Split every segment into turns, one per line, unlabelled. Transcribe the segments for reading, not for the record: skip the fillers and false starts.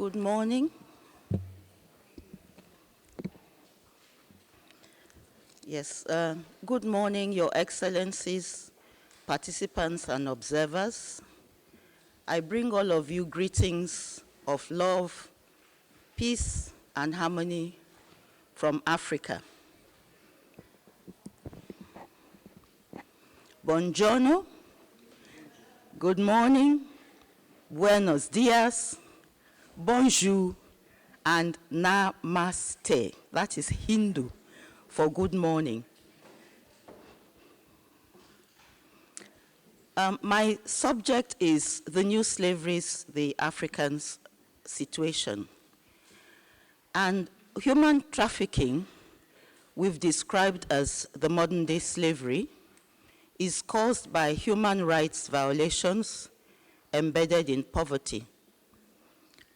Good morning. Yes, good morning, Your Excellencies, participants and observers. I bring all of you greetings of love, peace, and harmony from Africa. Buongiorno, good morning, buenos dias, bonjour, and namaste. That is Hindu for good morning. My subject is the new slaveries, the Africans' situation. And human trafficking, we've described as the modern day slavery, is caused by human rights violations embedded in poverty.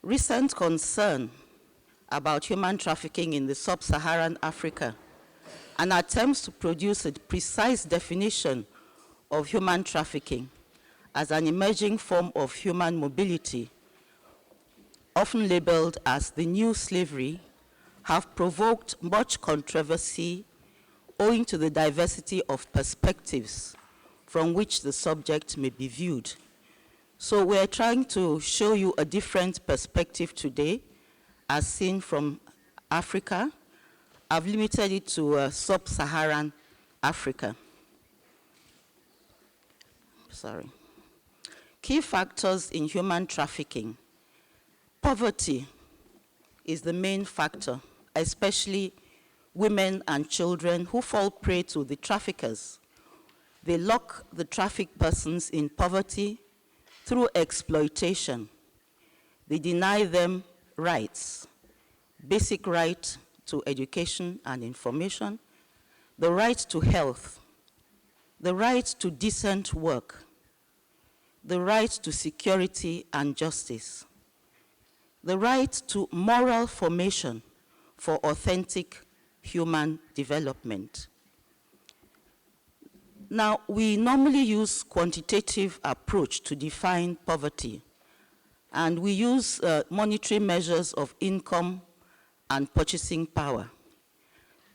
Recent concern about human trafficking in the sub-Saharan Africa and attempts to produce a precise definition of human trafficking as an emerging form of human mobility, often labeled as the new slavery, have provoked much controversy owing to the diversity of perspectives from which the subject may be viewed. So we're trying to show you a different perspective today as seen from Africa. I've limited it to sub-Saharan Africa. Sorry. Key factors in human trafficking. Poverty is the main factor, especially women and children who fall prey to the traffickers. They lock the trafficked persons in poverty through exploitation. They deny them rights, basic right to education and information, the right to health, the right to decent work, the right to security and justice, the right to moral formation for authentic human development. Now, we normally use quantitative approach to define poverty, and we use monetary measures of income and purchasing power.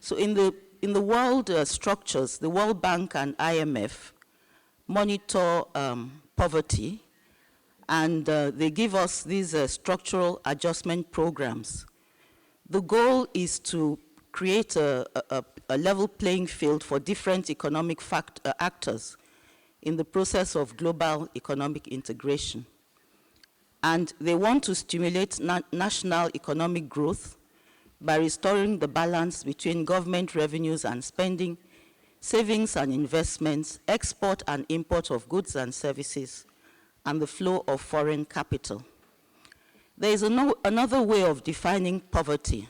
So in the world structures, the World Bank and IMF monitor poverty, and they give us these structural adjustment programs. The goal is to create a level playing field for different economic actors in the process of global economic integration. And they want to stimulate national economic growth by restoring the balance between government revenues and spending, savings and investments, export and import of goods and services, and the flow of foreign capital. There is another way of defining poverty,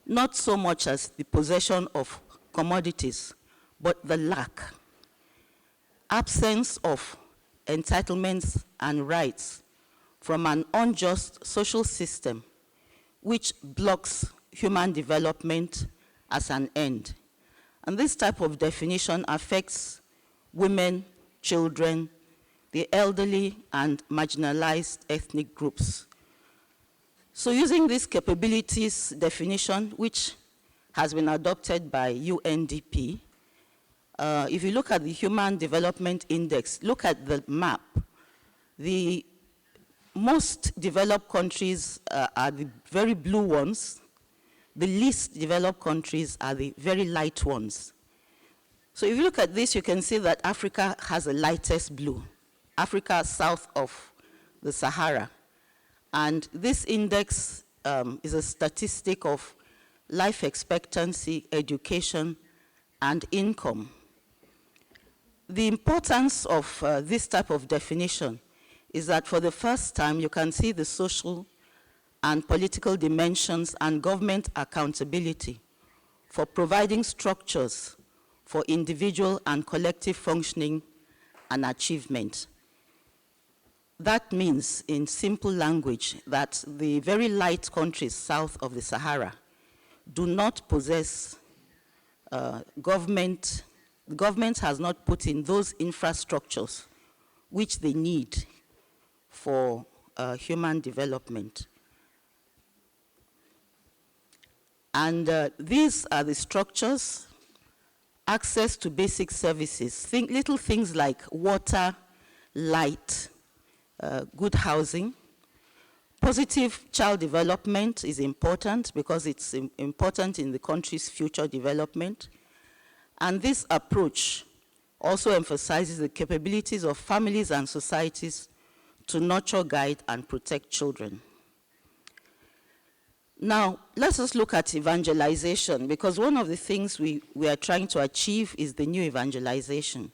not so much as the possession of commodities, but the lack, absence of entitlements and rights from an unjust social system which blocks human development as an end. And this type of definition affects women, children, the elderly, and marginalized ethnic groups. So using this capabilities definition, which has been adopted by UNDP, if you look at the Human Development Index, look at the map. The most developed countries are the very blue ones. The least developed countries are the very light ones. So if you look at this, you can see that Africa has the lightest blue. Africa south of the Sahara. And this index is a statistic of life expectancy, education, and income. The importance of this type of definition is that for the first time, you can see the social and political dimensions and government accountability for providing structures for individual and collective functioning and achievement. That means, in simple language, that the very light countries south of the Sahara do not possess the government has not put in those infrastructures which they need for human development. And these are the structures: access to basic services, little things like water, light, good housing. Positive child development is important because it's important in the country's future development. And this approach also emphasizes the capabilities of families and societies to nurture, guide, and protect children. Now, let us look at evangelization, because one of the things we are trying to achieve is the new evangelization.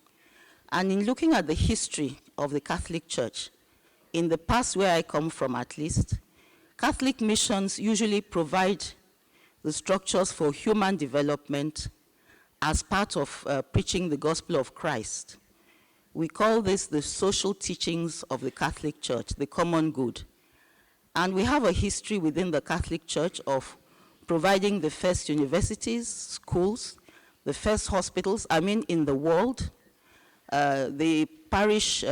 And in looking at the history of the Catholic Church, in the past, where I come from at least, Catholic missions usually provide the structures for human development as part of preaching the gospel of Christ. We call this the social teachings of the Catholic Church, the common good. And we have a history within the Catholic Church of providing the first universities, schools, the first hospitals, in the world. The parish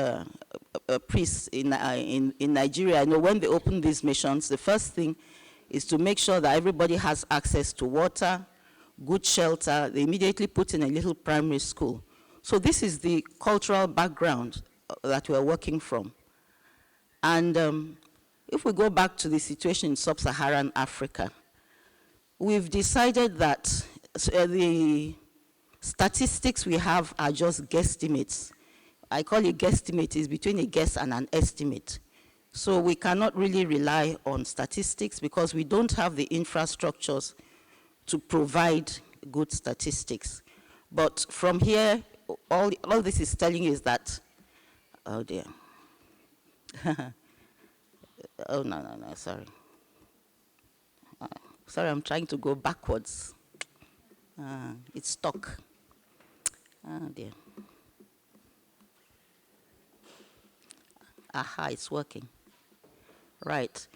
priests in Nigeria, I know when they open these missions, the first thing is to make sure that everybody has access to water, good shelter. They immediately put in a little primary school. So this is the cultural background that we're working from. And if we go back to the situation in sub-Saharan Africa, we've decided that the statistics we have are just guesstimates. I call it guesstimate, is between a guess and an estimate. So we cannot really rely on statistics because we don't have the infrastructures to provide good statistics. But from here, all this is telling you is that, oh dear. Oh, no, sorry. Sorry, I'm trying to go backwards. It's stuck. Oh dear. Aha, it's working. Right.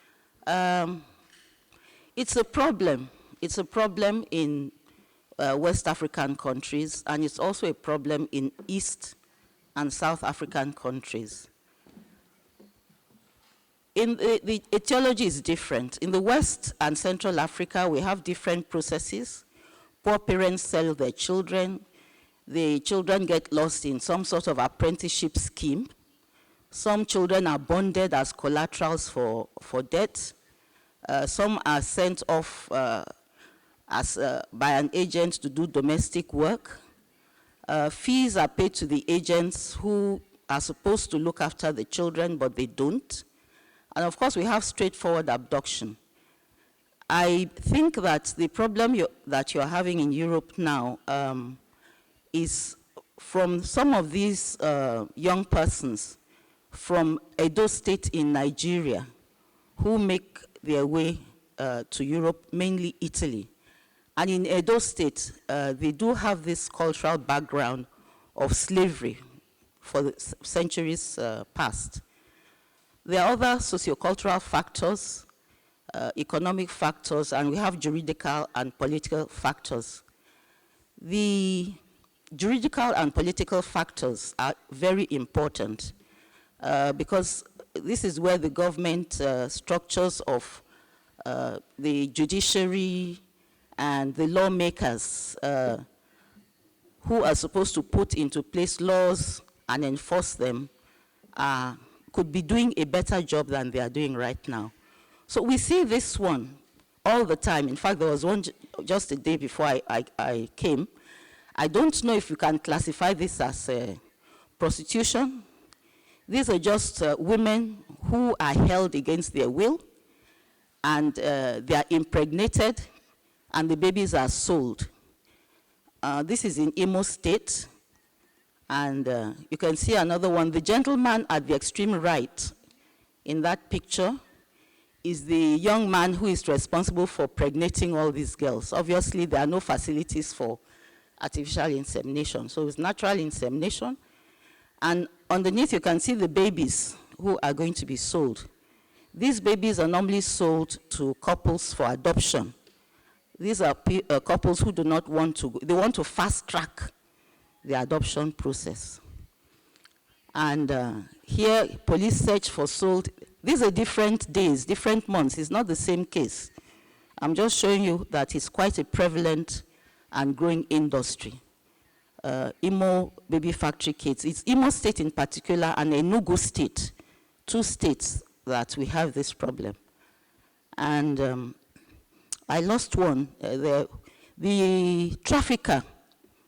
It's a problem. It's a problem in West African countries, and it's also a problem in East and South African countries. The etiology is different. In the West and Central Africa, we have different processes. Poor parents sell their children. The children get lost in some sort of apprenticeship scheme. Some children are bonded as collaterals for debt. Some are sent off by an agent to do domestic work. Fees are paid to the agents who are supposed to look after the children, but they don't. And of course, we have straightforward abduction. I think that the problem that you're having in Europe now is from some of these young persons from Edo State in Nigeria who make their way to Europe, mainly Italy. And in Edo State, they do have this cultural background of slavery for the centuries past. There are other sociocultural factors, economic factors, and we have juridical and political factors. The juridical and political factors are very important because this is where the government structures of the judiciary and the lawmakers who are supposed to put into place laws and enforce them could be doing a better job than they are doing right now. So we see this one all the time. In fact, there was one just a day before I came. I don't know if you can classify this as prostitution. These are just women who are held against their will, and they are impregnated, and the babies are sold. This is in Imo State. And you can see another one. The gentleman at the extreme right in that picture is the young man who is responsible for pregnating all these girls. Obviously, there are no facilities for artificial insemination, so it's natural insemination. And underneath, you can see the babies who are going to be sold. These babies are normally sold to couples for adoption. These are couples who do not want to, they want to fast track the adoption process. And here, police search for sold. These are different days, different months. It's not the same case. I'm just showing you that it's quite a prevalent and growing industry. Imo baby factory kits. It's Imo State in particular and Enugu State, 2 states that we have this problem. And I lost one. The trafficker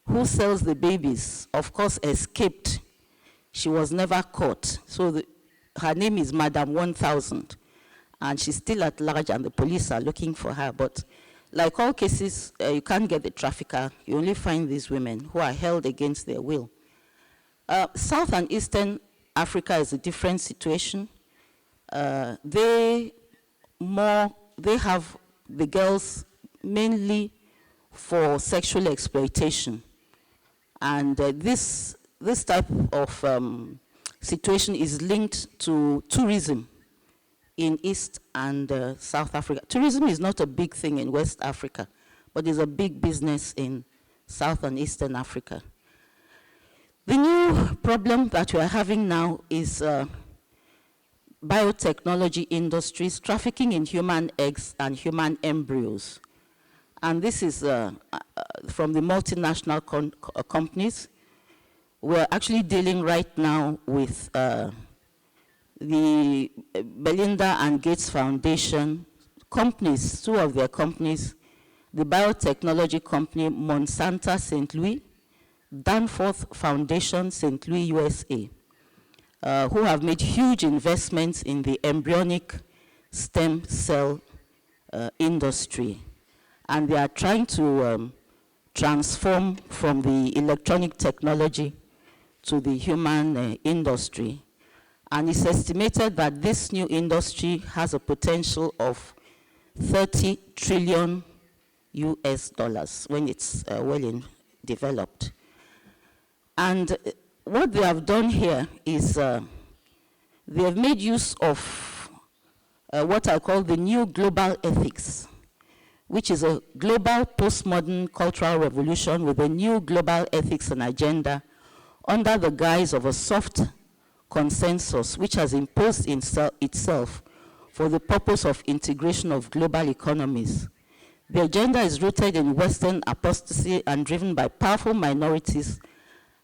who sells the babies, of course, escaped. She was never caught. So her name is Madam 1000. And she's still at large, and the police are looking for her. But like all cases, you can't get the trafficker. You only find these women who are held against their will. South and Eastern Africa is a different situation. They have the girls mainly for sexual exploitation. And this type of situation is linked to tourism in East and South Africa. Tourism is not a big thing in West Africa, but is a big business in South and Eastern Africa. The new problem that we are having now is biotechnology industries, trafficking in human eggs and human embryos. And this is from the multinational companies. We're actually dealing right now with the Belinda and Gates Foundation companies, 2 of their companies, the biotechnology company Monsanto St. Louis, Danforth Foundation St. Louis, USA, who have made huge investments in the embryonic stem cell industry. And they are trying to transform from the electronic technology to the human industry. And it's estimated that this new industry has a potential of 30 trillion US dollars when it's well developed. And what they have done here is they have made use of what I call the new global ethics, which is a global postmodern cultural revolution with a new global ethics and agenda under the guise of a soft consensus which has imposed itself for the purpose of integration of global economies. The agenda is rooted in Western apostasy and driven by powerful minorities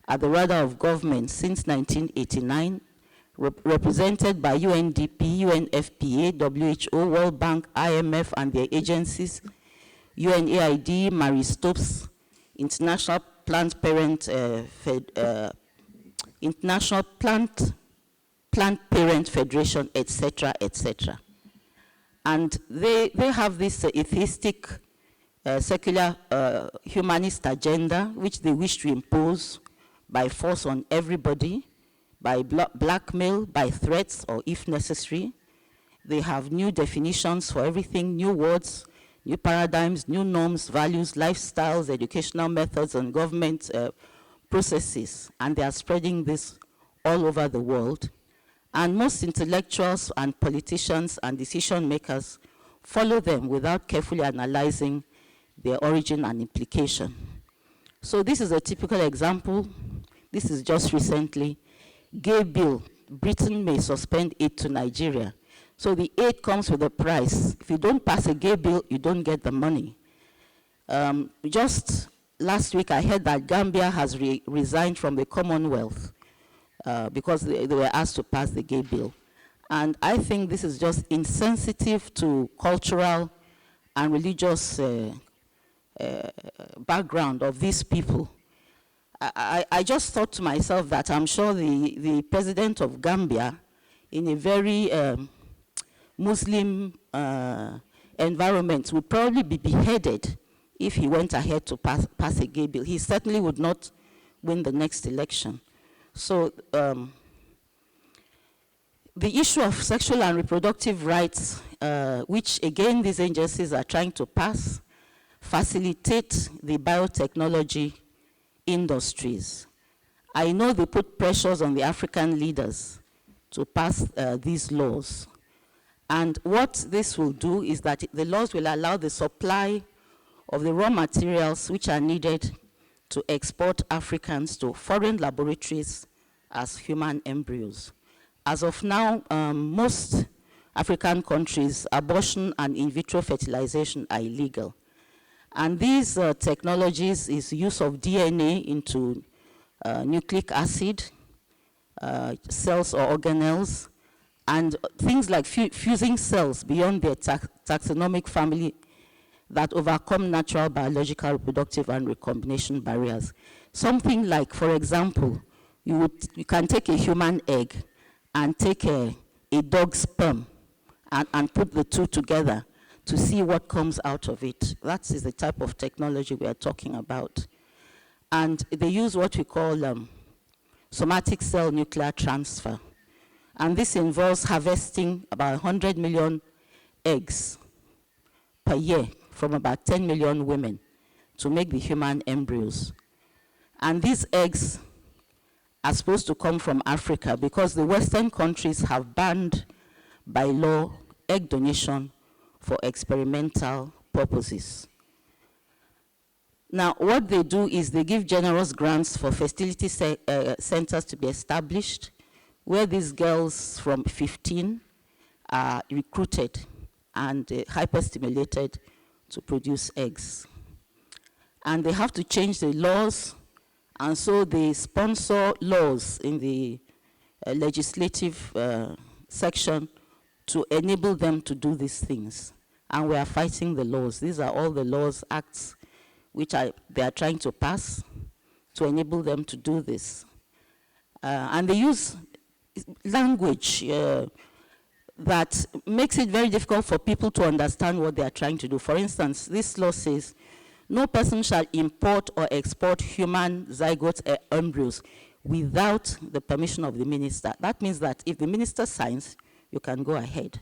at the rudder of government since 1989, represented by UNDP, UNFPA, WHO, World Bank, IMF, and their agencies, UNAID, Marie Stopes, International Planned Parent Federation, etc., etc. And they have this atheistic, secular, humanist agenda, which they wish to impose by force on everybody, by blackmail, by threats, or if necessary. They have new definitions for everything, new words, new paradigms, new norms, values, lifestyles, educational methods, and government processes. And they are spreading this all over the world. And most intellectuals and politicians and decision makers follow them without carefully analyzing their origin and implication. So this is a typical example. This is just recently. Gay bill, Britain may suspend aid to Nigeria. So the aid comes with a price. If you don't pass a gay bill, you don't get the money. Just last week, I heard that Gambia has resigned from the Commonwealth because they were asked to pass the gay bill. And I think this is just insensitive to cultural and religious background of these people. I just thought to myself that I'm sure the president of Gambia, in a very Muslim environment, would probably be beheaded if he went ahead to pass a gay bill. He certainly would not win the next election. So the issue of sexual and reproductive rights, which again these agencies are trying to pass, facilitate the biotechnology industries. I know they put pressures on the African leaders to pass these laws. And what this will do is that the laws will allow the supply of the raw materials which are needed to export Africans to foreign laboratories as human embryos. As of now, most African countries, abortion and in vitro fertilization are illegal. And these technologies is use of DNA into nucleic acid, cells or organelles, and things like fusing cells beyond their taxonomic family that overcome natural biological, reproductive, and recombination barriers. Something like, for example, you can take a human egg and take a dog's sperm and put the two together to see what comes out of it. That is the type of technology we are talking about. And they use what we call somatic cell nuclear transfer. And this involves harvesting about 100 million eggs per year from about 10 million women to make the human embryos. And these eggs are supposed to come from Africa because the Western countries have banned by law egg donation for experimental purposes. Now, what they do is they give generous grants for fertility centers to be established, where these girls from 15 are recruited and hyperstimulated to produce eggs. And they have to change the laws, and so they sponsor laws in the legislative section to enable them to do these things. And we are fighting the laws. These are all the laws, acts, which they are trying to pass to enable them to do this. And they use language that makes it very difficult for people to understand what they are trying to do. For instance, this law says, no person shall import or export human zygote embryos without the permission of the minister. That means that if the minister signs, you can go ahead.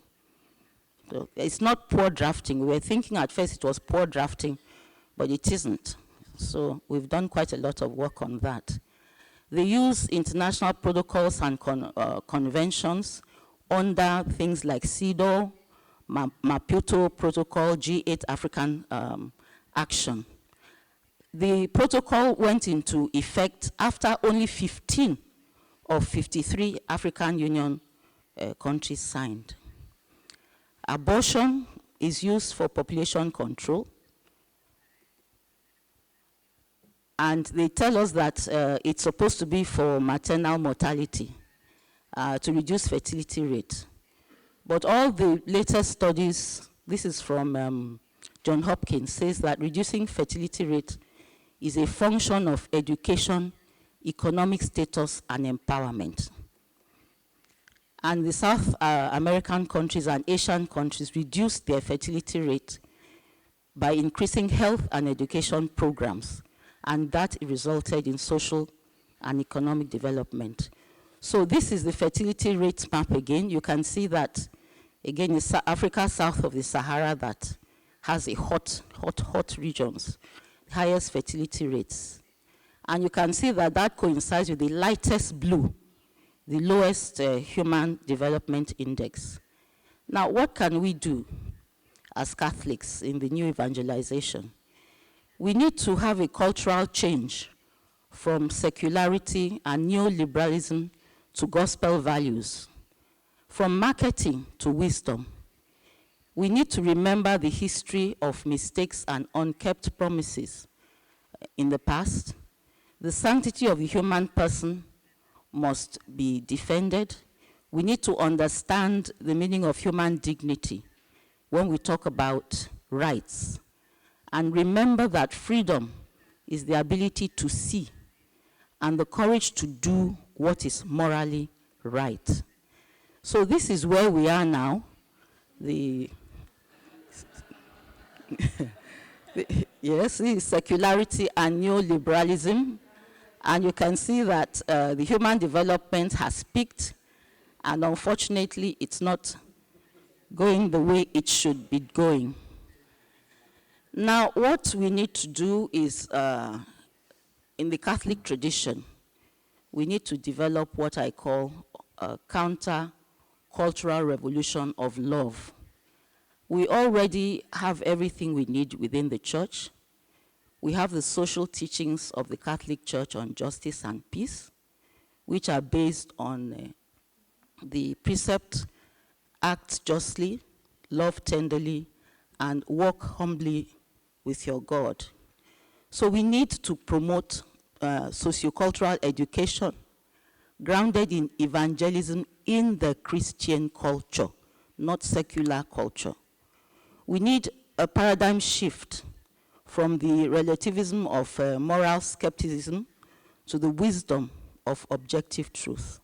So it's not poor drafting. We were thinking at first it was poor drafting, but it isn't. So we've done quite a lot of work on that. They use international protocols and conventions under things like CEDAW, Maputo Protocol, G8 African Action. The protocol went into effect after only 15 of 53 African Union countries signed. Abortion is used for population control. And they tell us that it's supposed to be for maternal mortality, to reduce fertility rate. But all the latest studies, this is from John Hopkins, says that reducing fertility rate is a function of education, economic status, and empowerment. And the South American countries and Asian countries reduced their fertility rate by increasing health and education programs, and that resulted in social and economic development. So this is the fertility rate map again. You can see that, again, it's Africa south of the Sahara that has a hot regions, highest fertility rates. And you can see that that coincides with the lightest blue, the lowest human development index. Now, what can we do as Catholics in the new evangelization? We need to have a cultural change from secularity and neoliberalism to gospel values, from marketing to wisdom. We need to remember the history of mistakes and unkept promises in the past. The sanctity of the human person must be defended. We need to understand the meaning of human dignity when we talk about rights. And remember that freedom is the ability to see and the courage to do what is morally right. So this is where we are now. Yes, secularity and neoliberalism. And you can see that the human development has peaked, and unfortunately, it's not going the way it should be going. Now, what we need to do is, in the Catholic tradition, we need to develop what I call a counter-cultural revolution of love. We already have everything we need within the church. We have the social teachings of the Catholic Church on justice and peace, which are based on the precept act justly, love tenderly, and walk humbly with your God. So we need to promote sociocultural education grounded in evangelism in the Christian culture, not secular culture. We need a paradigm shift from the relativism of moral skepticism to the wisdom of objective truth.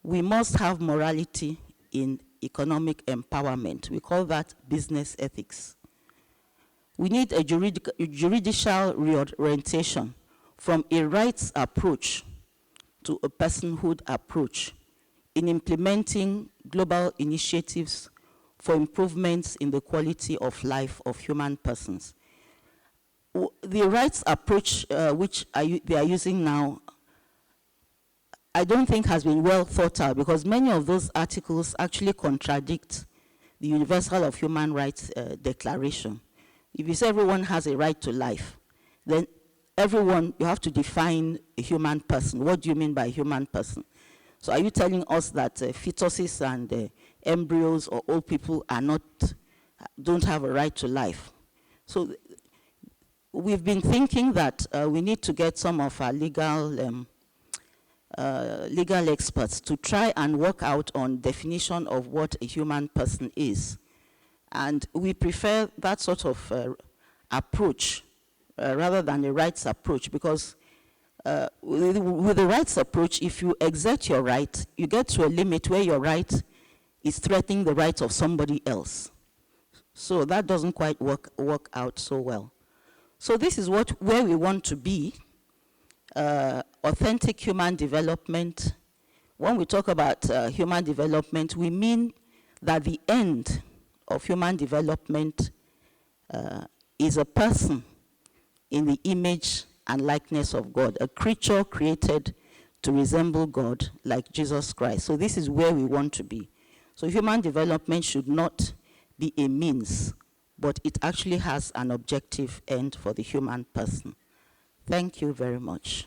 We must have morality in economic empowerment. We call that business ethics. We need a juridical reorientation from a rights approach to a personhood approach in implementing global initiatives for improvements in the quality of life of human persons. The rights approach which they are using now, I don't think has been well thought out, because many of those articles actually contradict the Universal of Human Rights Declaration. If you say everyone has a right to life, then everyone, you have to define a human person. What do you mean by a human person? So are you telling us that fetuses and embryos or old people are don't have a right to life? So we've been thinking that we need to get some of our legal experts to try and work out on definition of what a human person is. And we prefer that sort of approach rather than a rights approach, because with the rights approach, if you exert your right, you get to a limit where your right is threatening the rights of somebody else. So that doesn't quite work out so well. So this is where we want to be, authentic human development. When we talk about human development, we mean that the end of human development is a person in the image and likeness of God, a creature created to resemble God like Jesus Christ. So this is where we want to be. So human development should not be a means, but it actually has an objective end for the human person. Thank you very much.